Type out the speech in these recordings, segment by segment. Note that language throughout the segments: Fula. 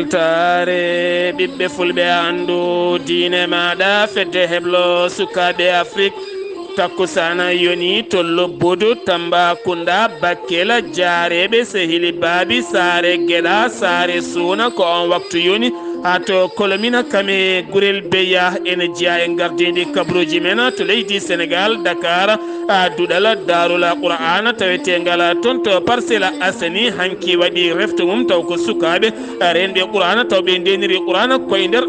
weltare ɓiɓɓe fulɓe andu diine maɗa fedde heblo sukaɓe afrique takkusana yoni to lobbudu Tambacounda Bakel jareɓe sehili baabi saare gueɗa saare suuna ko on waktu yoni hato kolomina kame gurel beya ene jeeya e gardidi kabruji men to leydi Sénégal Dakar duɗala darula qur'ana tawetegal toon to Parcelles Assainies hanki waɗi reftu mum taw ko sukaɓe renɓe qur'ana taw ɓe ndeniri qur'ana koye nder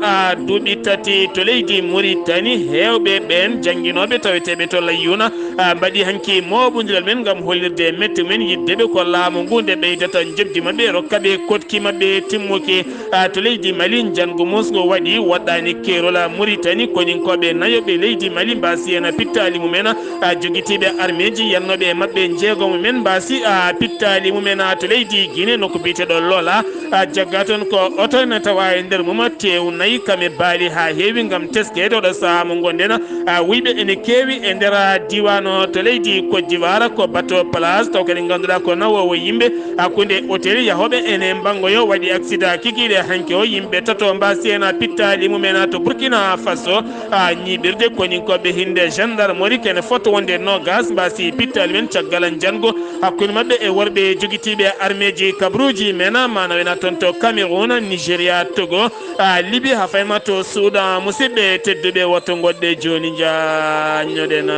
duuɓi tati to leydi Mauritanie hewɓe ɓen jangguinoɓe taweteɓe to layyuna mbaɗi hanki moɓodiral men gam hollirde metti men yiddeɓe ko laamu ngu nde ɓeydata jebdi mabɓe rokkaɓe kotki mabɓe timmuki to leydi Mali jango musgo waɗi waɗɗani kerola Mauritanie koninkoɓe nayoɓe leydi Mali mbasi hen pittali mumen joguitiɓe armeji yannoɓe mabɓe jeego mumen mbasi pittali mumen to leydi Guinée nokko biteɗo Lola jagga toon ko oto ne tawa e nder mum tew nayyi kame baali ha heewi gam teskede oɗo saaha mo gonɗen wiɓe ene keewi e nder diwano to leydi Côte d'Ivoire ko bateau place taw kadi ganduɗa ko nawowo yimɓe hakkude hôtel yahoɓe ene bangoyo waɗi accident kikiɗe hanki o yimɓe tato mbasi hen pittali mumen to Burkina Faso ñiɓirde koninkoɓe hinde gendarmerie kene foto wonde nogas mbasi pittali men caggal jango hakkude mabɓe e worɓe joguitiɓe armeji kabruji men mana wena toon to Cameroun Nigéria Togo Libye ha fayma to Soudan musidɓe tedduɓe wotto goɗɗe joni jañoɗen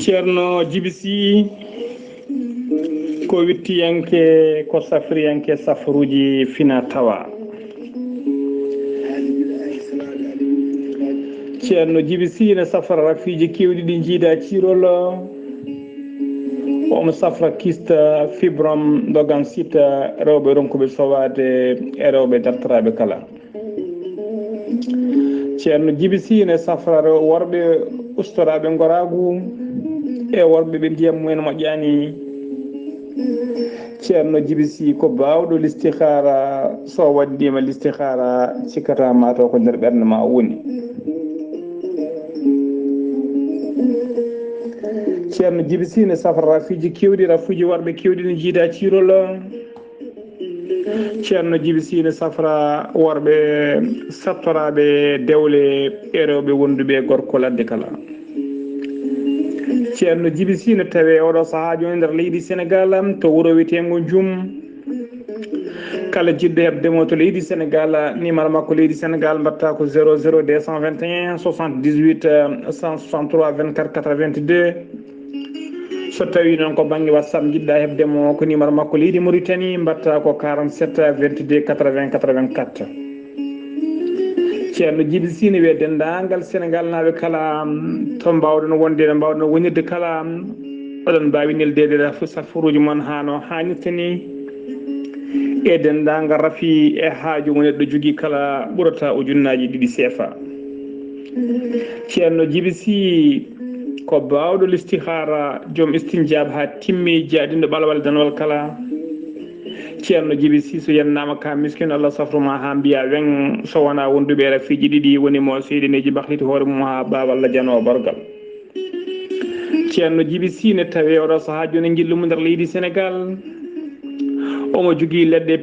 ceerno Djiby Sy ko wittiyanke ko safriyanke safaruji fina tawa ceerno Djiby Sy ne safra rafiji kewɗi ɗi jiida cirol omo safra kista fibrom dogan sita rewɓe ronkuɓe sowade e rewɓe dartaraɓe kala ceerno Djiby Sy ne safra worɓe ustoraɓe goragu e worɓe ɓe ndiyam mumen moƴƴani ceerno Djiby Sy ko bawɗo listihara so waddima listihara cikkata mataw ko nder ɓerde ma woni ceerno Djiby Sy ne safra rafiji kewɗi rafuji worɓe kewɗi ne jiida cirol ceerno Djiby Sy ne safra worɓe sattoraɓe dewle e rewɓe wonduɓe gorko ladde kala ceerno Djiby Sy ne tawe oɗo saaha joni nder leydi Sénégal to wuuro wiyetego Djoum kala jiɗɗo hebdemo to leydi Sénégal numéro makko leydi Sénégal mbatta ko 00 221 78 163 24 82 so tawi noon ko banggue WhatsApp jiɗɗa hebdemo ko numéro makko leydi Mauritanie mbatta ko 47 22 80 84 ceerno Djiby Sy ne wiye dendagal Sénégal naaɓe kala to mbawɗon wonde ɗo mbawɗon wonirde kala oɗon mbawi neldede safaruji moon hano hannirta ni e dendagal rafi e haaju mo neɗɗo jogui kala ɓurata ujunnaji 2 CFA ceerno Djiby Sy ko bawɗo listihara joom istinjab ha timmi jaadindo ɓalwal danwal kala ceerno Djiby Sy so yennama ka miskino Allah safruma ha mbiya wen so wona wonduɓe rafiji ɗiɗi woni mo seydineji bahliti hoore mum ha baba Allah janowo bargal ceerno Djiby Sy ne tawe oɗo saaha joni jillumo nder leydi Sénégal omo jogui leɗɗe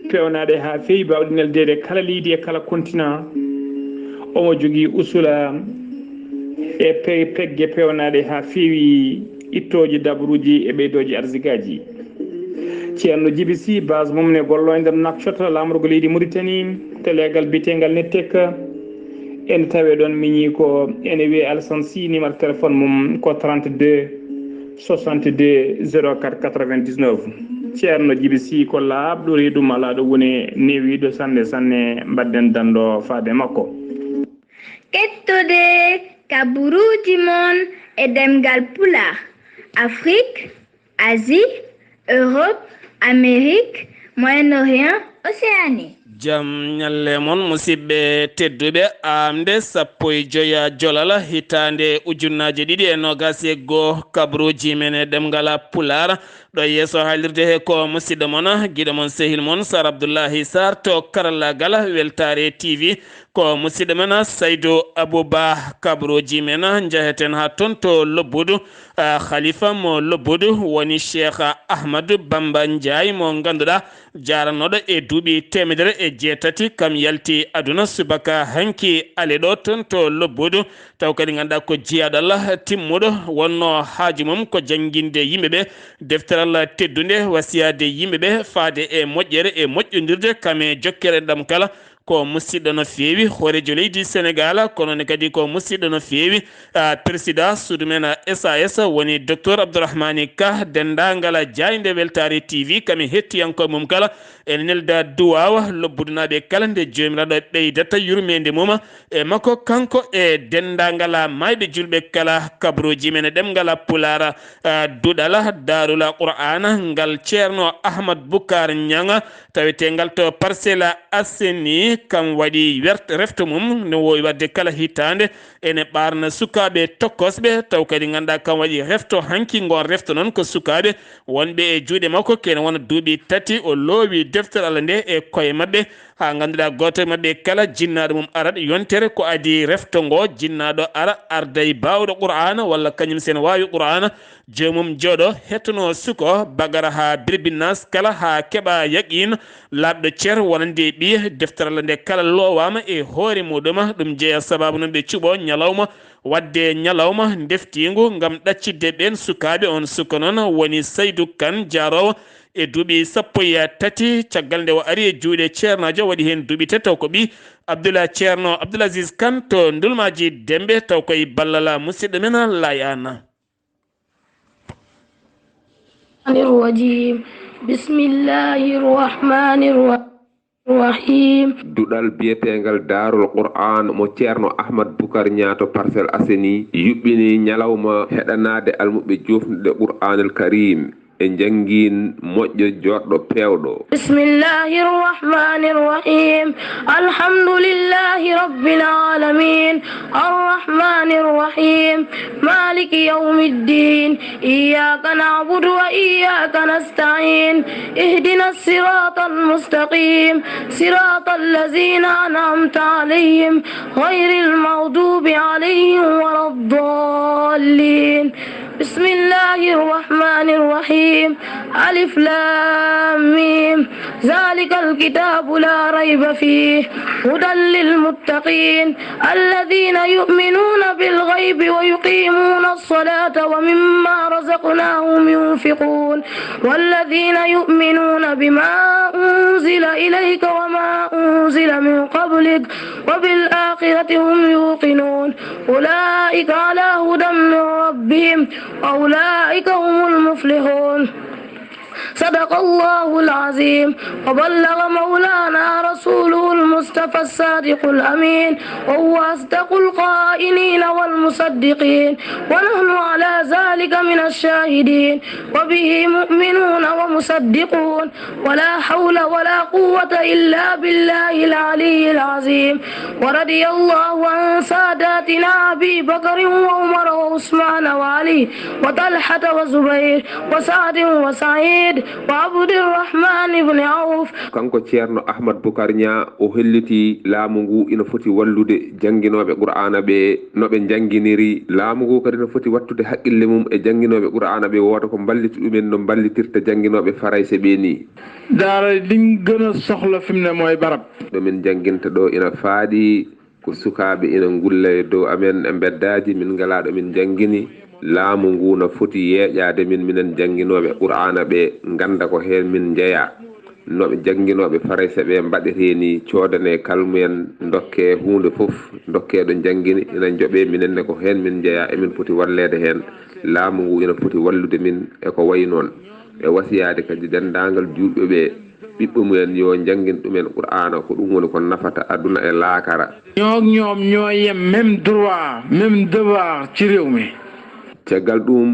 pewnaɗe ha fewi bawɗe neldede kala leydi e kala continent omo jogui usula e pegge pewnaɗe ha fewi ittoji dabruji e ɓeydoji arsigaji ceerno Djiby Sy base mum ne gollo e nder Nouakchott lamrugo leydi Mauritanie to legal bitegal Nettek ene tawe ɗon miñi ko ene wiye Alassane Sy numéro téléphone mum ko 32 62 04 99 ceerno Djiby Sy ko laaɓɗo reedum ala ɗo woni newiɗo sanne sanne mbadden dando faade makko kettude kaburuji mon e demgal pulaar Afrique, Asie, Europe, Amérique, Moyen-Orient, Océanie. jam nyalle mon musidɓe tedduɓe amde sappo e joya jolala hitande ujunnaje ɗiɗi e nogas e goo kabruji men e ɗemgala pulara ɗo yeeso haalirde he ko musidɗo mon guiɗo mon sehil mon Sar Abdoullahi Sarr to karallagal Weltare TV ko musidɗo men Saydou Abouba kabruji men jaheten ha toon to lobbudu khalifa mo lobbudu woni Cheikh Ahmadou Bamba Ndiaye mo ganduɗa jaranoɗo e duuɓi temedere e jeetati kam yalti aduna subaka hanki ale ɗo toon to lobbudu taw kadi ganduɗa ko jiyaɗo Allah timmuɗo wonno haaju mum ko jangguinde yimɓeɓe defteral teddude wasiyade yimɓeɓe faade e moƴƴere e moƴƴodirde kame jokkere ɗam kala ko musidɗo no feewi horejo leydi Sénégal kono ne kadi ko musidɗo no feewi président suudu men SAS woni docteur Abdourahmani Ka dendagal jayde Weltare TV kami hettiyanko mum kala en nelda duwawa lobbudunaɓe kala nde jomiraɗo ɓeydata yurmede mum e makko kanko e dendagal mayɓe julɓe kala kabruji men ɗemgal pulara duɗala darula qur'ana ngal ceerno Ahmad Boukar Niang tawetegal to Parcelles Assainies kam waɗi refto mum no wowi wadde kala hitande ene ɓarna sukaɓe tokkosɓe taw kadi ganduɗa kam waɗi refto hanki gon refto noon ko sukaɓe wonɓe e juuɗe makko kene wona duuɓi tati o loowi deftere Allah nde e koye mabɓe ha ganduɗa goto mabɓe kala jinnaɗo mum arat yontere ko adi refto ngo jinnaɗo ara arday bawɗo qur'ana walla kañum sen wawi qur'ana jomum jooɗo hettono suko bagara ha birbinnas kala ha keeɓa yaqin labɗo ceer wonande ɓiye deftere Allah nde kala lowama e hoore muɗum ɗum jeeya sababu noon ɓe cuuɓo ñalawma wadde ñalawma deftingu gam ɗaccidde ɓen sukaɓe on suka noon woni Saydou Kane jarowo e duuɓi sappo e tati caggal nde o ari e juuɗe ceernajo waɗi hen duuɓi tati taw ko ɓi Abdoulaye ceerno Abdoulaziz Kane to ndulmaji dembe taw koye ballala musidɗo men layana bismillahir rahmanir rahim duɗal biyetegal darul qur'an mo ceerno Ahmad Boukar Niang to Parcelles Assainies yuɓɓini ñalawma heɗanade almuɓe jofnude qur'anul karim e jangin moƴƴo joɗɗo pewɗo bismillahir rahmanir rahim alhamdulillahi rabbil alamin arrahmanir rahim maliki yawmiddin iyyaka na'budu wa iyyaka nasta'in ihdinas siratal mustaqim siratal ladzina an'amta alayhim ghayril maghdubi alayhim waladdallin bismillahir rahmanir rahim ألف لام ميم ذلك الكتاب لا ريب فيه هدى للمتقين الذين يؤمنون بالغيب ويقيمون الصلاة ومما رزقناهم ينفقون والذين يؤمنون بما أنزل إليك وما أنزل من قبلك وبالآخرة هم يوقنون أولئك على هدى من ربهم وأولئك هم المفلحون صدق الله العظيم وبلغ مولانا رسوله المصطفى الصادق الأمين وهو أصدق القائلين والمصدقين ونحن على ذلك من الشاهدين وبه مؤمنون ومصدقون ولا حول ولا قوة إلا بالله العلي العظيم ورضي الله عن ساداتنا أبي بكر وعمر وعثمان وعلي وطلحة وزبير وسعد وسعيد wa Abdurrahman ibn Auf. Kanko ceerno Ahmad Boukar Niang o helliti laamu ngu ina foti wallude janginoɓe qur'ana ɓe no ɓe janginiri laamu ngu kadi no foti wattude haqqille mum e janginoɓe qur'ana ɓe woda ko balliti ɗumen no ballitirta janginoɓe farayse ɓe ni daara liñ gën a soxla fi mu ne mooy barab ɗomin janginta ɗo ina faaɗi ko sukaɓe ina ngulla e dow amen e beddaji min ngalaɗo min jangini laamu ngu no foti yeeƴade min minen janginoɓe qur'ana ɓe ganda ko hen min jeeya noɓe janginoɓe farayse ɓe mbaɗeteni coodane kalmumen dokke hunde foof dokkeɗo jangini ina jooɓe minenne ko hen min jeeya emin foti wallede hen laamu ngu ina foti wallude min eko wayi noon e wasiyade kadi dendagal julɓe ɓe ɓiɓɓe mumen yo jangin ɗumen qur'ana ko ɗum woni ko nafata aduna e laakara ñoom ñoo yem même droit même devoir ci réew mi caggal ɗum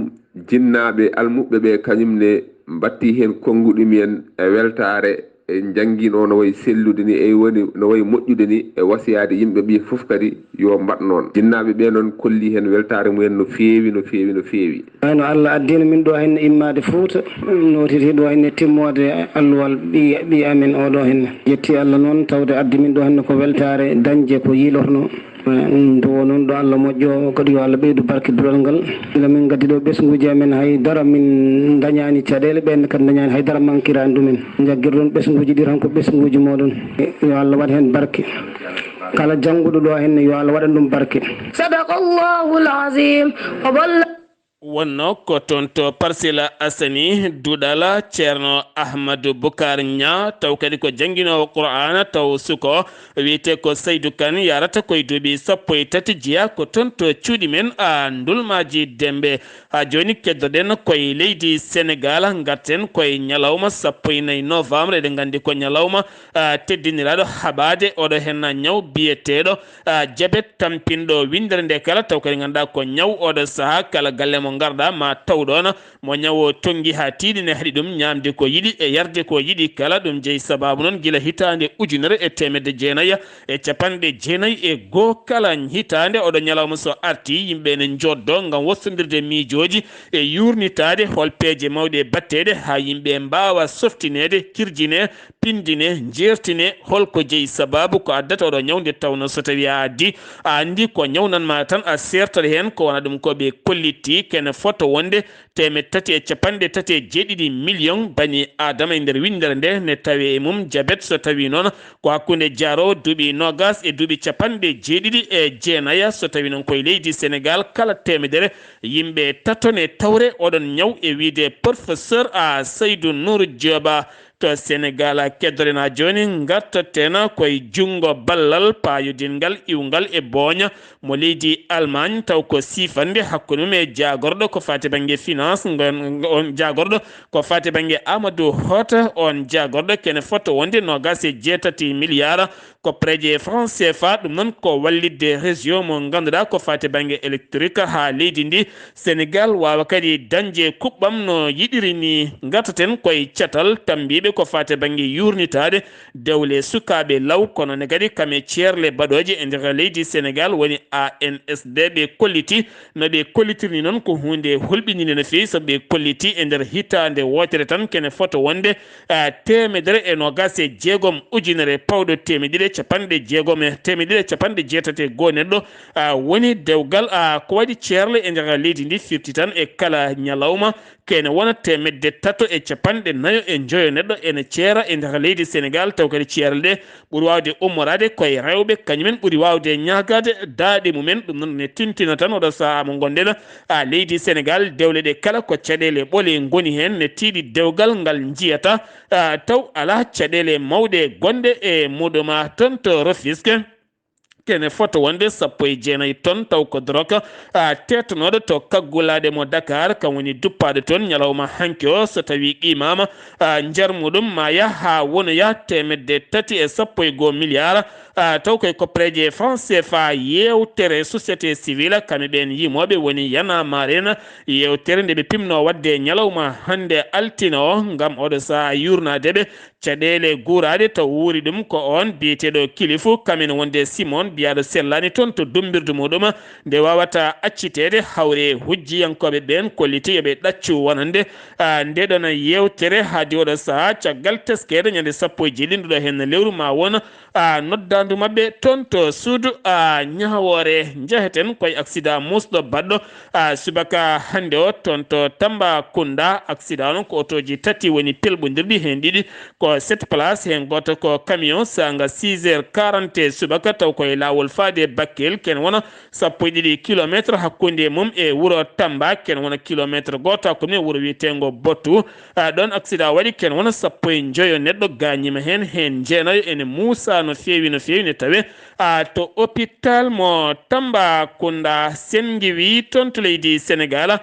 jinnaɓe almuɓɓe ɓe kañumne mbatti hen konguɗumen e weltare jangino no way sellude ni e woni no way moƴƴude ni e wasiyade yimɓe ɓe fof kadi yo mbat noon jinnaɓe ɓe noon kolli hen weltare mumen no feewi no feewi no feewi no Allah addino min ɗo henne immade Fouta notiti ɗo henne timmode alluwal ɓi amen oɗo henne yetti Allah noon tawde addi min ɗo henne ko weltare dañje ko yiilotno ndu noon ɗo Allah moƴƴo kadi yo Allah ɓeydu barkidulal ngal ila min gaddi ɗo ɓesguji amen haydara min dañani caɗele ɓenne kadi dañani haydara mankirani ɗumen jagguirɗon ɓesguji ɗi tan ko ɓesguji moɗon yo Allah waɗ hen barke kala jangguɗo ɗo henne yo Allah waɗan ɗum barke sadaqallahu alazim wonno ko toon to Parcelles Assainies duɗala ceerno Ahmadou Boukar Nia taw kadi ko jangguinowo Qur'ana taw suko wiyete ko Saydou Kane yarata koye duuɓi 13 jeeya ko toon to cuuɗi men a ndulmaji Dembe ha joni keddoɗen koye leydi Sénégal garten koye ñalawma 14 novembre eɗen gandi ko ñalawma teddiniraɗo haɓade oɗo hen ñaw biyeteɗo diabete tampinɗo windere nde kala taw kadi ganduɗa ko ñaw oɗo saaha kala galle mo garɗa ma tawɗon mo ñawo tongi ha tiiɗine haɗi ɗum ñamde ko yiɗi e yarde ko yiɗi kala ɗum jeeyi sababu noon guila hitande 1990 e capanɗe jeenayyi e goho kala hitande oɗo ñalawma so arti yimɓe ne joddo gam wossodirde miijoji e yurnitade holpeje mawɗe batteɗe ha yimɓe mbawa softinede kirjine pindine jertine holko jeeyi sababu ko addata oɗo ñawde tawno so tawi a addi a andi ko ñawnanma tan a sertat hen ko wona ɗum koɓe kolliti kene foto wonde 337 million bani adama e nder windere nde ne tawi e mum diabete so tawi noon ko hakkude jaarowo duuɓi nogas e duuɓi 79 so tawi noon koye leydi Sénégal kala temedere yimɓe tatone tawre oɗon ñaw e wiide professeur a Seydou Nour Dioba to Sénégal keddorena joni gartatena koye jungo ballal payodingal iwgal e boña mo leydi Allemagne taw ko sifande hakkude mum e jagorɗo ko fati banggue finance on jagorɗo ko fati banggue Amadou Hota on jagorɗo kene foto wonde 27 milliards ko préje franc CFA ɗum noon ko wallidde région mo ganduɗa ko fati banggue électrique ha leydi ndi Sénégal wawa kadi dañje kuɓɓam no yiɗiri ni gartaten koye catal tambiɓe ko fate banggue yurnitade dewle sukaɓe law kono ne kadi kame ceerle baɗoje e nder leydi Sénégal woni ANSD ɓe kolliti no ɓe kollitirni noon ko hunde hulɓinide no fewi so ɓe kolliti e nder hitande wotere tan kene foto wonde 126 ujunere pawɗo temedere capanɗe jeegom e temedere capanɗe jeetate goo neɗɗo woni dewgal ko waɗi ceerle e nder leydi ndi firti tan e kala ñalawma kene wona 350 e joyo neɗɗo ene ceera e nder leydi Sénégal taw kadi ceerle ɗe ɓuuri wawde ummorade koye rewɓe kañumen ɓuuri wawde ñagade daaɗe mumen ɗum noon ne tintina tan oɗo saaha mo gonɗen leydi Sénégal dewle ɗe kala ko caɗele ɓoole goni hen ne tiiɗi dewgal ngal jiyata taw ala caɗele mawɗe gonɗe e muɗuma ton to Rufisque kene foto wonde 19 tonnes taw ko drogue tetanoɗo to kaggulade mo Dakar kam woni duppade toon ñalawma hanki o so tawi qimama jar muɗum ma yaha wonoya 311 milliards taw koye koppreje franc CFA yewtere société civile kamɓe ɓen yimoɓe woni yana marena yewtere nde ɓe pimno wadde ñalawma hande altine o gam oɗo saha yurnadeɓe caɗele guurade taw wuuri ɗum ko on biyeteɗo kilifu kamen wonde Simon biyaɗo sellani toon to dumbirdu muɗum nde wawata accitede hawre hujjiyankoɓe ɓen kolliti yoɓe ɗaccu wonande ndeɗon yewtere haadi oɗo saha caggal teskede ñande 10 jilinduɗo hen lewru ma won noddandu mabɓe toon to suudu ñahawore jaheten koye accident musɗo baɗɗo subaka hande o toon to Tambacounda accident noon ko otoji tati woni pelɓodirɗi hen ɗiɗi ko 7 place hen goto ko camion sanga 6h40 subaka taw koye lawol faade Bakel ken wona 12 kilométre hakkude mum e wuuro Tamba ken wona kilométre goto hakkude wuuro wiyetengo Bottu ɗon accident waɗi ken wona 15 neɗɗo gañima hen jeenayo ene Moussa no fewi ne tawe to hôpital mo Tambacounda Sengiwi toon to leydi Sénégal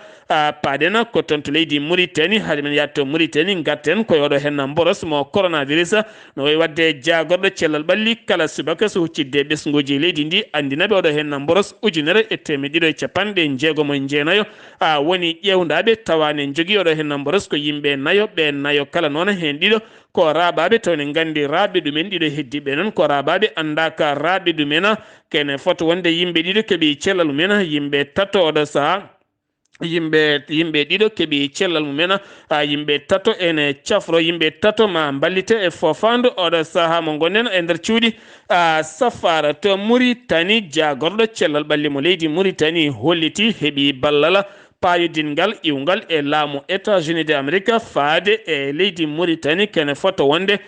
paadena ko toon to leydi Mauritanie hade men yatto Mauritanie gatten koye oɗo hen mboros mo coronavirus no way wadde jagorɗo cellal ɓalli kala subaka so huccidde ɓesguji leydi ndi andinaɓe oɗo hen mboros ujunere e temedde ɗiɗi e capanɗe jeegomo e jeenayo woni ƴewdaɓe tawane jogui oɗo hen mboros ko yimɓe nayo ɓe nayo kala noon hen ɗiɗo ko rabaɓe tawne gandi raɓɓe ɗumen ɗiɗo heddiɓe noon ko rabaɓe andaka raɓɓe ɗumen kene foto wonde yimɓe ɗiɗo keeɓi cellal mumen yimɓe tato oɗo saaha yimɓe ɗiɗo keeɓi cellal mumen yimɓe tato ene cafro yimɓe tato ma ballite e fofandu oɗo saaha mo gonɗen e nder cuuɗi safara to Mauritanie jagorɗo cellal ɓalli mo leydi Mauritanie holliti heeɓi ballal payodingal iwgal e laamu États-Unis d'Amérique faade e leydi Mauritanie kene foto wonde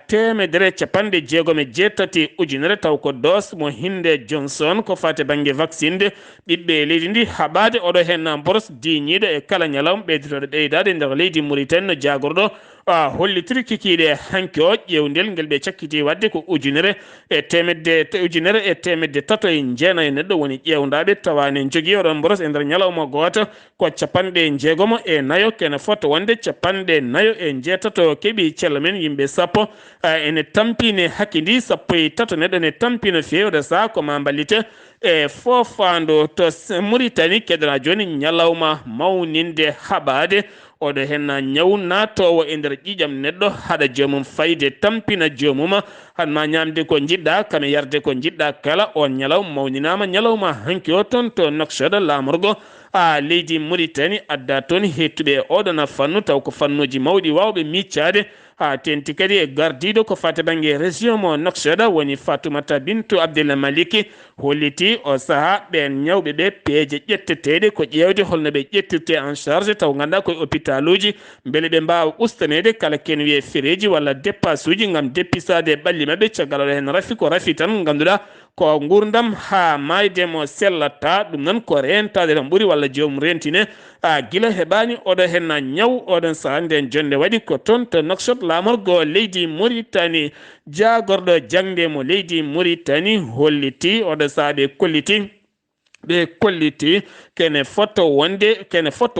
temedere capanɗe jeegom e jeetati ujunere taw ko dos mo hinde Johnson ko fate banggue vaccine ɓiɓɓe leydi ndi haɓade oɗo hen boros diñiɗo e kala ñalawma ɓeyditoɗo ɓeydade nder leydi Mauritanie no jagorɗo hollitiri kikiɗe hanki o ƴewdel ngel ɓe cakkiti wadde ko ujunere e temedde tato e jeenayo neɗɗo woni ƴewdaɓe tawane jogui oɗon boros e nder ñalawma goto ko capanɗe jeegomo e nayo kene foto wonde capanɗe nayo e jeetato keeɓi cella men yimɓe sappo ene tampine hakkidi sappo e tato neɗɗo ne tampino fewde sa ko ma ballite e fofandu to Mauritanie keɗora joni ñalawma mawninde haɓade oɗo hen ñaw natowo e nder ƴiƴam neɗɗo haɗa jomum fayde tampina jomum hanma ñamde ko jiɗɗa kame yarde ko jiɗɗa kala on ñalawma mawninama ñalawma hanki o toon to Nouakchott lamorgo leydi Mauritanie adda toon hettuɓe oɗon fannu taw ko fannuji mawɗi wawɓe miccade tenti kadi e gardiɗo ko fate banggue région mo Nouakchott woni Fatoumata Bintou Abdel Maliki holliti o saaha ɓen ñawɓe ɓe peeje ƴetteteɗe ko ƴewde holno ɓe ƴettirte en charge taw ganduɗa koye hôpital uji beele ɓe mbawa ustanede kala ken wiye fereji walla dépasse uji gam deppisade ɓalli mabɓe caggal oɗo hen rafi ko rafi tan ganduɗa ko gurdam ha maydemo sellata ɗum noon ko rentade tan ɓuuri walla jomum rentine guila heɓani oɗo hen ñaw oɗon saaha nden jonde waɗi ko toon to Nouakchott lamorgo leydi Mauritanie jagorɗo jangde mo leydi Mauritanie holliti oɗo saaha ɓe kolliti kene foto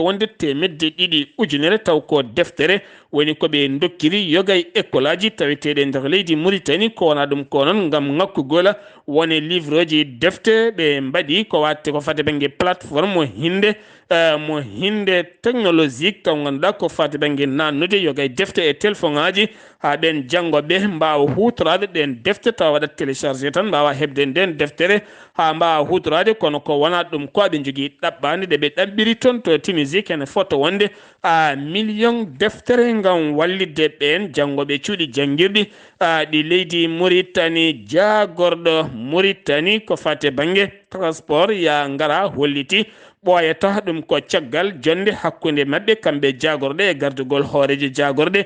wonde temedde ɗiɗi ujunere taw ko deftere woni ko ɓe dokkiri yogay école aji taweteɗe nder leydi Mauritanie ko wona ɗum ko noon gam ŋakkugol woni livre ji defte ɓe mbaɗi ko watte ko fate banggue plateforme mo hinde technologique taw ganduɗa ko fate banggue nannude yogay defte e téléphone aji ha ɓen janggoɓe mbawa hutorade ɗen defte taw waɗat téléchargé tan mbawa hebde nden deftere ha mbawa hutorade kono ko wona ɗum ko aɓe jogui ɗaɓɓande ɗe ɓe ɗaɓɓiri toon to Tunisie kene foto wonde million deftere gam wallidde ɓen janggoɓe cuuɗi janguirɗi ɗi leydi Mauritanie jagorɗo Mauritanie ko fate banggue transport ya ngara holliti ɓoyata ɗum ko caggal jonde hakkude mabɓe kamɓe jagorɗe e gardugol hooreje jagorɗe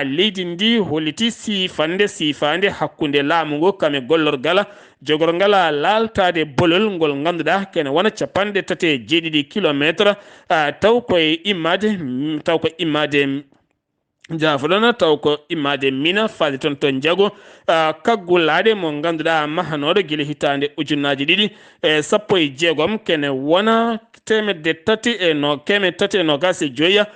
leydi ndi holliti sifande hakkude laamu ngu kame gollorgal jogorgal laltade bolol ngol ganduɗa kene wona capanɗe tati e jeeɗiɗi kilométre taw ko immade mina faade toon to jago kaggulade mo ganduɗa mahanoɗo guila hitande ujunnaji ɗiɗi e sappo e jeegom kene wona temedde tati e nogas e joyya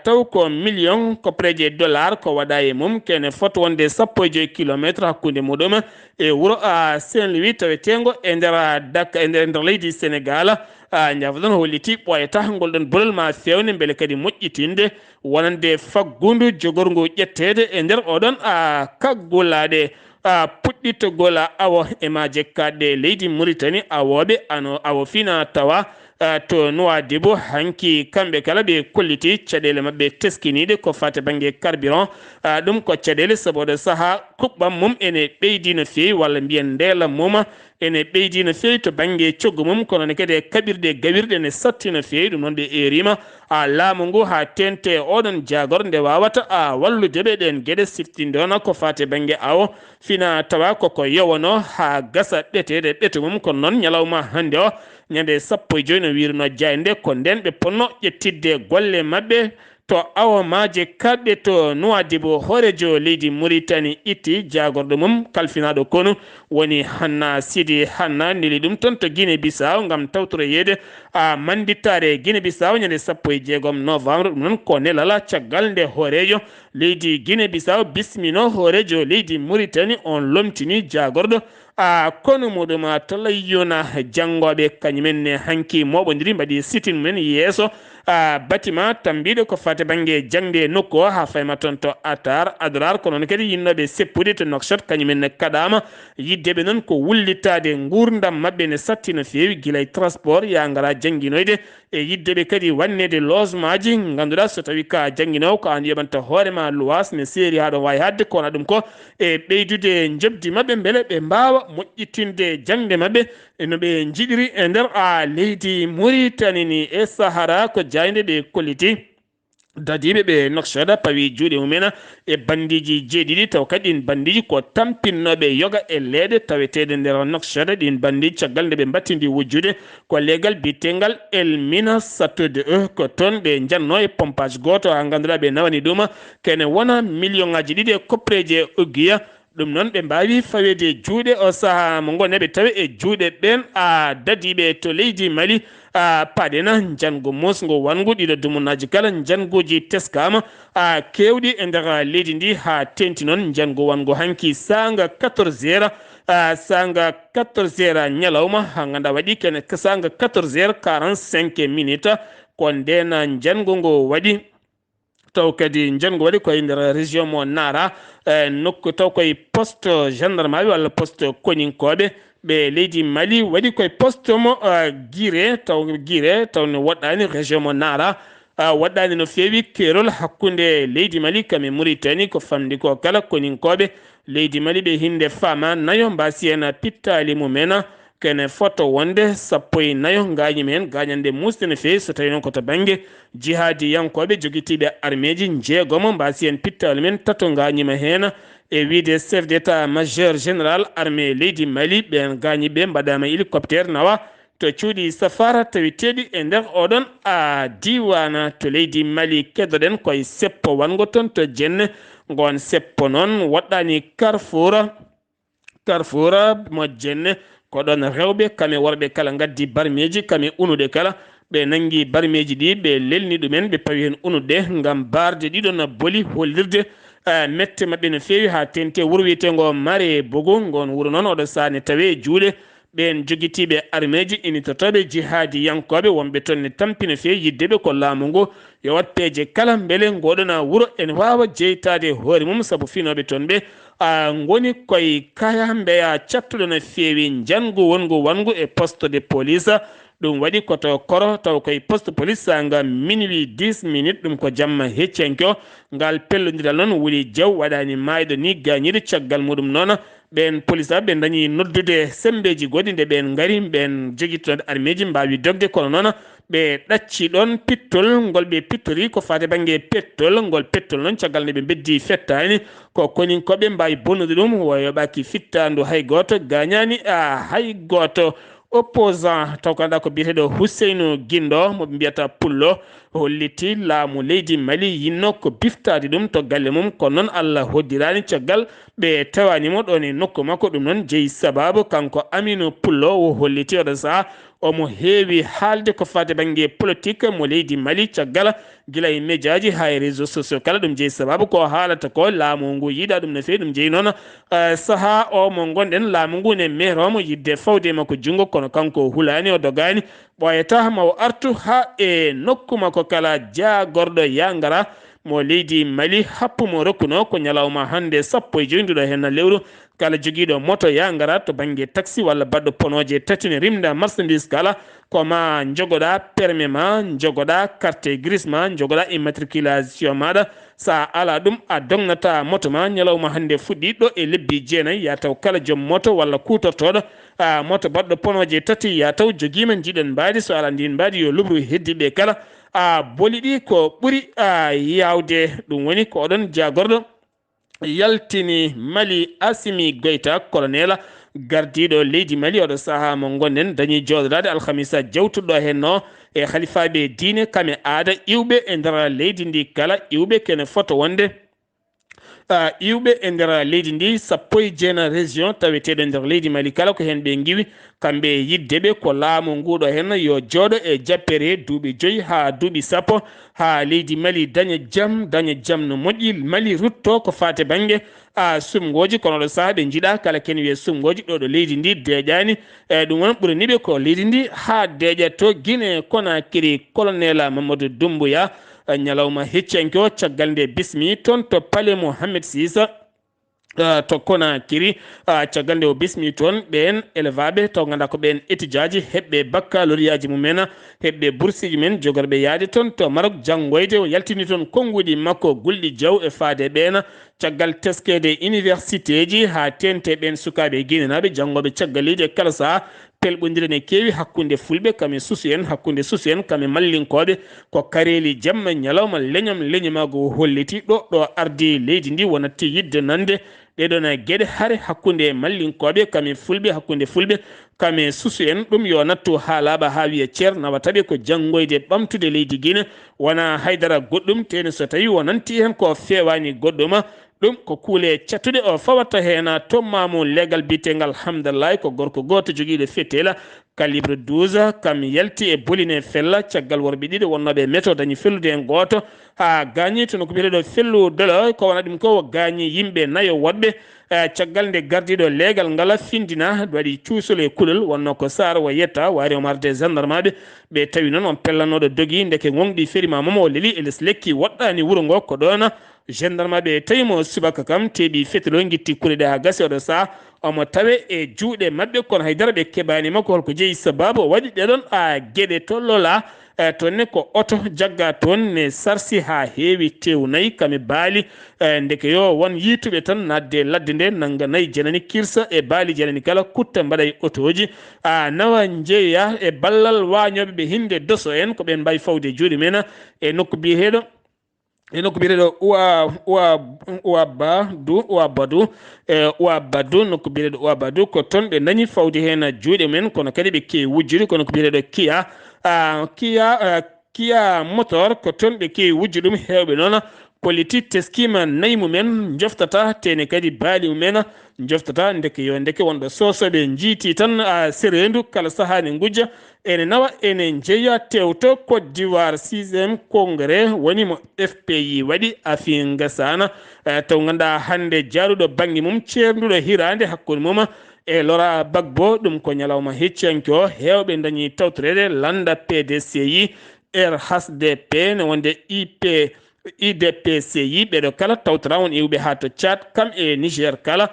taw ko million ko preje dollar ko waɗa e mum kene foto wonde sappo e 5 kilométre hakkude muɗum e wuuro Saint-Louis tawetengo e nder leydi Sénégal jafdon holliti ɓoyata ngol ɗon bolol ma fewne beele kadi moƴƴitinde wonande faggudu jogorngu ƴettede e nder oɗon kaggulade puɗɗitogol awo e ma jekkaɗe leydi Mauritanie awoɓe awo fina tawa to Nouadhibou hanki kamɓe kala ɓe kolliti caɗele mabɓe teskiniɗe ko fate banggue carburant ɗum ko caɗele saboda saaha kuɓɓam mum ene ɓeydi no fewi walla mbiyen ndela mum ene ɓeydi no fewi to banggue coggu mum kono ne kadi e kaɓirɗe gawirɗe ne satti no fewi ɗum noon ɓe erima laamu ngu ha tente oɗon jagor nde wawata wallude ɓe ɗen gueɗe siftinde on ko fate banggue awo fina tawa koko yowano ha gasa ɓetede ɓeto mum kono noon ñalawma hande o ñande sappo e joyi no wirno jayde ko nden ɓe ponno ƴettidde golle mabɓe to awo maje kadde to Nouadhibou horejo leydi Mauritanie itti jagordo mum kalfinaɗo kono woni Hanna Sidi Hanna neli ɗum ton to Guinée Bissau ngam tawtoro yede a mandittare Guinée Bissau ñande 16 novembre ɗum noon ko nelala caggal nde horejo leydi Guinée Bissau bismino horejo leydi Mauritanie on lomtini jagordo a kono muɗum talayyuna jangoɓe kañumenne hanki moɓodiri mbaɗi sitin mumen yeeso bâtiment tambiɗo ko fate banggue jangde nokku o ha fayma toon to atar adrar kono kadi yinnoɓe seppude to Nouakchott kañumenne kaɗama yiddeɓe noon ko wullitade gurdam mabɓe ne satti no fewi guilay transport ya gara jangguinoyde e yiddeɓe kadi wannede logement ji ganduɗa so tawi ka jangguinowo ko an yoɓanta hoorema luwas ne seeri haɗon wawi hadde kono ɗum ko e ɓeydude jobdi mabɓe beele ɓe mbawa moƴƴitinde jangde mabɓe no ɓe jiɗiri e nder leydi Mauritanie ni e Sahara ko jayde ɓe kolliti dadiɓe ɓe Nouakchott pawi juuɗe mumen e bandiji jeeɗiɗi taw kadi ɗin bandiji ko tampinnoɓe yoga e leeɗe tawetede nder Nouakchott ɗin bandiji caggal nde ɓe battidi wujjude ko leegal bitengal Elmina Satode ko toon ɓe janno e pompage goto ha ganduɗa ɓe nawani ɗum kene wona million ngaji ɗiɗi e koppreje ogguya ɗum noon ɓe mbawi fawede juuɗe o saaha mo gonne tawi e juuɗe ɓen dadiɓe to leydi Mali paɗena jango mosgo wangu ɗiɗo dumunaji kala jangoji teskama kewɗi e nder leydi ndi ha tenti noon jango wango hanki sanga 14 heures sanga 14 heures ñalawma ha ganda waɗi kene sanga 14 heures 45 minutes ko ndena jango ngo waɗi taw kadi jango waɗi koye nder région mo Nara nokku taw koye poste gendarmerie walla poste koñinkoɓe ɓe leydi Mali waɗi koye poste mo Guiré taw ne woɗɗani région mo Nara waɗɗani no fewi kerol hakkude leydi Mali kame Mauritanie ko famdi ko kala koñinkoɓe leydi Mali ɓe hinde fama nayo mbasi hen pittali mumen kene foto wonde 14 gañi men gañande musde no fewi so tawi noon koto banggue jihadi yankoɓe joguitiɓe armeji jeegomo mbasi hen pittali men tato gañima hen e wiide chef d' état majeur général armée leydi Mali ɓen gañi ɓe mbaɗama hélicoptère nawa to cuuɗi safara tawiteɗi e nder oɗon diwana to leydi Mali keddoɗen koye seppo wango toon to jenne gon seppo noon waɗɗani carrefour mo jenne ko ɗon rewɓe kame worɓe kala gaddi barmeji kame unude kala ɓe nangi barmeji ɗi ɓe lelni ɗumen ɓe pawi hen unude gam barde ɗiɗon boli hollirde mette mabɓe no fewi ha tente wuuro wiyetengo Mare Bogo gon wuuro noon oɗo sane tawe juuɗe ɓen joguitiɓe armeji initotoɓe jihadi yankoɓe wonɓe toon ne tampi no fewi yiddeɓe ko laamu ngu yo wat peeje kala beele ngoɗona wuuro ene wawa jeytade hoore mum saabu finoɓe toon ɓe goni koye kaya mbeya cattuɗo no fewi jangu wongu wangu e poste de police ɗum waɗi koto koro taw koye poste police sanga minuit 10 minutes ɗum ko jamma heccenko ngal pellodiral noon wuli jaw waɗani mayɗo ni gañiɗo caggal muɗum noon ɓen police ɓe dañi noddude sembeji goɗɗi nde ɓen gaari ɓen joguitoɗe armeji mbawi dogde kono noon ɓe ɗacci ɗon pittol ngol ɓe pittori ko fate banggue pettol ngol pettol noon caggal nde ɓe beddi fettani ko koninkoɓe mbawi bonnude ɗum woyoɓaki fittandu hay goto gañani hay goto opposant taw ko anda ko biyeteɗo Housseynou Guindo mo mbiyata pullo holliti laamu leydi Mali yinno ko biftade ɗum to galle mum kono noon Allah hoddirani caggal ɓe tawanimo ɗon e nokku makko ɗum noon jeeyi sababu kanko Aminou Pullo o holliti oɗo saaha omo heewi haalde ko fate banggue politique mo leydi Mali caggal guila e médiaji ha e réseaux sociaux kala ɗum jeeyi sababu ko haalata ko laamu ngu yiiɗa ɗum no fewi ɗum jeeyi noon saaha o mo gonɗen laamu ngu ne meromo yidde fawde makko junggo kono kanko hulani o dogani ɓoyata mawo artu ha e nokku makko kala jagorɗo yangara mo leydi Mali happumo rokkuno ko ñalawma hande 15 nduɗo hen lewru kala joguiɗo moto ya gara to banggue taxi walla baɗɗo ponoje tati ne rimda marchandise kala koma jogoɗa permis ma jogoɗa carte grise ma jogoɗa immatriculation maɗa sa ala ɗum a dognata moto ma ñalawma hande fuɗɗi ɗo e lebbi jeenayyi ya taw kala joom moto walla kutortoɗo moto baɗɗo ponoje tati ya taw joguima jiɗen mbaadi so ala ndin mbaadi yo lubru heddiɓe kala boli ɗi ko ɓuuri yawde ɗum woni ko oɗon jagorɗo yaltini Mali Assimi Goïta colonel gardiɗo leydi Mali oɗo saaha mo gonɗen dañi jodorade alhamisa jawtuɗo henno e khalifaɓe diine kame aada iwɓe e nder leydi ndi kala iwɓe kene foto wonde iwɓe e nder leydi ndi 19 région taweteɗo nder leydi Mali kala ko hen ɓe giwi kamɓe yiddeɓe ko laamu nguɗo hen yo jooɗo e jappere duuɓi 5 ha duuɓi 10 ha leydi Mali daña jam no moƴƴi Mali rutto ko fate banggue sumgoji kono ɗo saaha ɓe jiiɗa kala ken wiye sumgoji ɗo ɗo leydi ndi deeƴani ɗum won ɓuraniɓe ko leydi ndi ha deeƴatto Guinée Conakry colonel Mamadou Doumbouya ñalawma heccanki o caggal nde bismi toon to Palais Mohamed Sisa to Conakry caggal nde o bismi toon ɓen élevaɓe taw ganduɗa ko ɓen étudiaji heɓɓe baccalauréat mumen heɓɓe bourse ji men jogorɓe yaade toon to Maroc janggoyde o yaltini toon konguɗi makko Gulɗi Diaw e faade ɓen caggal teskede université ji ha tente ɓen sukaɓe guinenaɓe janggoɓe caggal leydi e kala saaha pelɓodire ne kewi hakkude fulɓe kame susu en hakkude susu en kame mallinkoɓe ko kareli jamma ñalawma leñomago holliti ɗo ardi leydi ndi wonatti yidde nande ɗeɗon gueɗe haare hakkude mallinkoɓe kame fulɓe hakkude fulɓe kame susu en ɗum yo nattu ha laaɓa ha wiya ceer nawataɓe ko janggoyde ɓamtude leydi Guinée wona haydara goɗɗum teni so tawi wonanti hen ko fewani goɗɗuma ɗum ko kuule cattuɗe o fawata hen tommamo legal bitegal hamdallah ko gorko goto joguiɗo fetela calibre 12 kam yalti e boline fella caggal worɓe ɗiɗi wonnoɓe méthode dañi fellude en goto ha gañi tono ko biyeteɗo felludelo ko wona ɗum ko gañi yimɓe nayo woɗɓe caggal nde gardiɗo legal ngala findina waɗi cuusol e kulol wonno ko sar wo yetta wari o marde gendarme ɓe tawi noon on pellanoɗo dogui ndeke gonɗi ferima momo o leeli eles lekki woɗɗani wuuro ngo ko ɗon gendarme ɓe tawimo subaka kam teeɓi fetelo guitti kuuɗe ɗe ha gasi oɗo saaha omo tawe e juuɗe mabɓe kono haydara ɓe keɓani makko holko jeeyi sababu o waɗi ɗeɗon gueɗe tollola toonne ko oto jagga toon ne sarsi ha heewi tewnayi kame baali ndeke yo won yituɓe tan nadde ladde nde nangga nayyi janani kirsa e baali janani kala kutta mbaɗa e otoji nawa jeeya e ballal wañoɓe ɓe hinde doso en ko ɓen mbawi fawde juuɗe men e nokku biyeteɗo Ouabadou nokku biyeteɗo Ouabadou ko toon ɓe dañi fawde hen juuɗe men kono kadi ɓe kewi wujjude kono ko biyeteɗo Kia motor ko toon ɓe kewi wujju ɗum hewɓe noon politique teskima nayyi mumen joftata tene kadi baali mumen joftata ndeke wonɓe sosoɓe jiiti tan serendu kala saaha ne gujja ene nawa ene jeeya tewto Côte d'Ivoire 6e congrès woni mo FPI waɗi afinga sana taw ganduɗa hande jaaruɗo banggue mum ceerduɗo hirande hakkude mum e Laurent Gbagbo ɗum ko ñalawma heccanki o hewɓe dañi tawtorede landa PDCI RHDP ne wonde IDPCI ɓeɗo kala tawtora won iwɓe ha to Tchad kam e Niger kala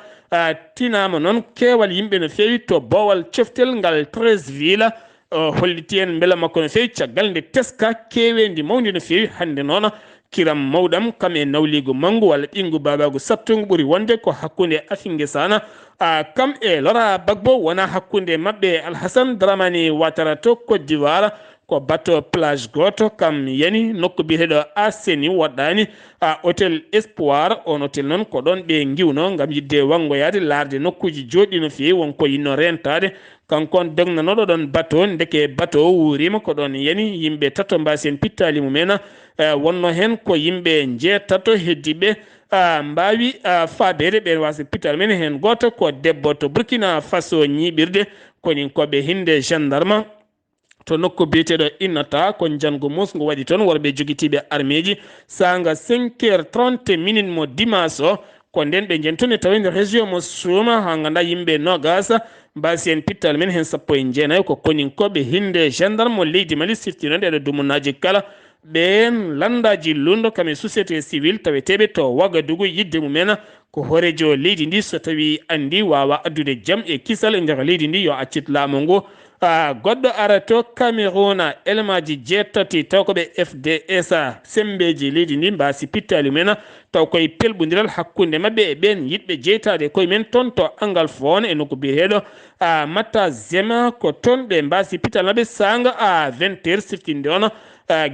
tinama noon keewal yimɓe no fewi to bowal coftel ngal 13 ville holliti en beela makko no fewi caggal nde teska kewendi mawdi no fewi hande noon kiram mawɗam kam e nawligo mangu walla ɓingu babago sattungu ɓuuri wonde ko hakkude afingue sana kam e Laurent Gbagbo wona hakkude mabɓe Alhassane Dramani Ouattara to Côte d'Ivoire ko bateau plage goto kam yani nokku biyeteɗo Asseni waɗɗani hôtel Espoir on hôtel noon ko ɗon ɓe giwno gam yidde wangoyade larde nokkuji joɗɗi no fewi wonko yinno rentade kankon dognanoɗo ɗon bateau ndeke bateau wurima ko ɗon yani yimɓe tato mbasi en pittali mumen wonno hen ko yimɓe jeetato heddiɓe mbawi fabede ɓen wasa pittali men hen goto ko debbo to Burkina Faso ñiɓirde konin koɓe hinde gendarme to nokku biyeteɗo innata ko jango musgo waɗi toon worɓe joguitiɓe armeji sanga 5h30 mo dimanche o ko nden ɓe jentoni tawi nder région mo suuma ha ganda yimɓe nogas mbasi en pittal men hen 19 ko koninkoɓe hinde gendarme mo leydi Mali siftinode ɗo dumunaji kala ɓen landaji lundo kame société civile taweteɓe to Ouagadougou yidde mumen ko horejo leydi ndi so tawi andi wawa addude jaam e kisal e nder leydi ndi yo accit laamu ngu goɗɗo ara to Cameroun elmaji jeetati taw koɓe FDS sembeji leydi ndi mbasi pittali mumen taw koye pelɓodiral hakkude mabɓe e ɓen yiɗɓe jeytade koye men toon to Angalfone e nokku biyeteɗo Matta Zema ko toon ɓe mbasi pittali mabɓe sanga 20h siftinde on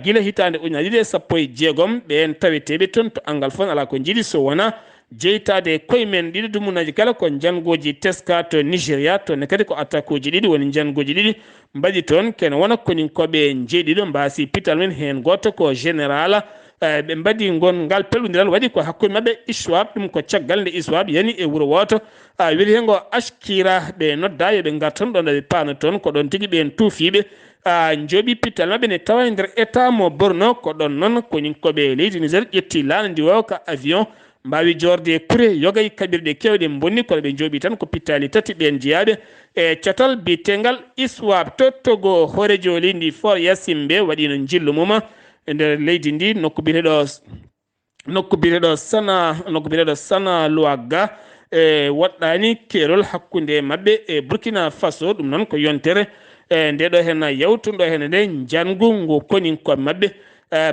guila hitande 2016 ɓen taweteɓe toon to Angalfone ala ko jiiɗi so wona jeytade koye men ɗiɗi dumunaji kala ko jangoji teska to Nigeria to ne kadi ko attaque uji ɗiɗi woni jangoji ɗiɗi mbaɗi toon kene wona konin koɓe jeeɗiɗo mbasi pital men hen goto ko général ɓe mbaɗi ngal pelɗodiral waɗi ko hakkude mabɓe ISWAP ɗum ko caggal nde ISWAP yani e wuuro woto weli hen go askira ɓe nodda yoɓe gartan ɗon ɗoɓe paano toon ko ɗon tigui ɓen tuufiɓe jooɓi pittal mabɓe ne tawa e nder état mo Borno ko ɗon noon konin koɓe leydi Niger ƴetti lana ndi wawa ko avion mbawi jorde kure yogay kaɓirɗe kewɗe bonni kono ɓe jooɓi tan ko pittali tati ɓen jeeyaɓe e catal bitegal ISWAP to Togo horejo leydi Fort Yassimbe waɗino jillu mum e nder leydi ndi nokku biteɗo sana Louaga e waɗɗani keerol hakkude mabɓe e Burkina Faso ɗum noon ko yontere ndeɗo hen yawtuɗo hen nde jangu ngu konin koɓe mabɓe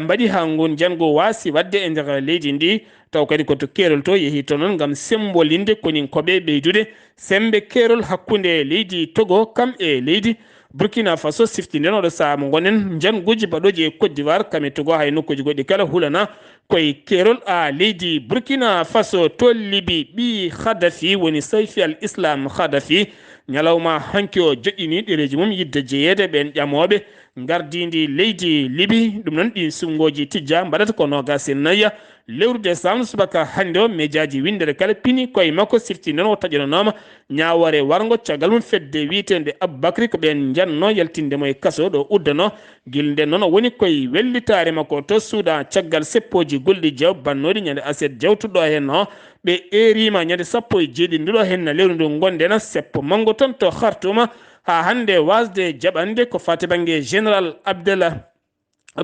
mbaɗi ha ngu jangu wasi wadde e nder leydi ndi taw kadi koto keerol to yeehi to noon gam sembolinde konin koɓe ɓeydude sembe keerol hakkude leydi Togo kam e leydi Burkina Faso siftindenoɗo saaha mo gonen janguji baɗoji e Côte d'Ivoire kame Togo hay nokkuji goɗɗi kala hulana koye keerol leydi Burkina Faso to Libi ɓi Khadafi woni Sayfi al Islam Khadafi ñalawma hanki o joƴƴini ɗereji mum yidde jeeyede ɓen ƴamoɓe gardidi leydi Libi ɗum noon ɗi sungoji tijja mbaɗata ko nogas e nayya lewru décembre subaka hande o médiaji windere kala pini koye makko sifti o taƴanonoma ñawore wargo caggal mum fedde wiitede Aboubacry ko ɓen janno yaltindemo e kaso ɗo uddano guil nden noon woni koye wellitare makko to suuɗa caggal seppoji golɗi jaw bannoɗi ñande aset jawtuɗo hen o ɓe erima ñande 17 nduɗo hen lewru ndu gondena seppo mango ton to Khartouma ha hande wasde jaɓande ko fate banggue général Abdallah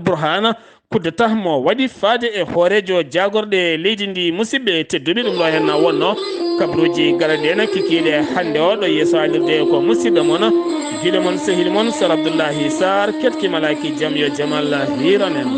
Burhana kuddata mo waɗi faade e hoorejo jagorɗe leydi ndi musidɓe tedduɓe ɗum ɗo hen wonno kabruji garaɗe ena kikiɗe hande o ɗo yeeso alirde ko musidɗo moon guila moon sehil moon Sar Abdoullahi Sarr ketki malaki jaam yo jaam Allah hiiranen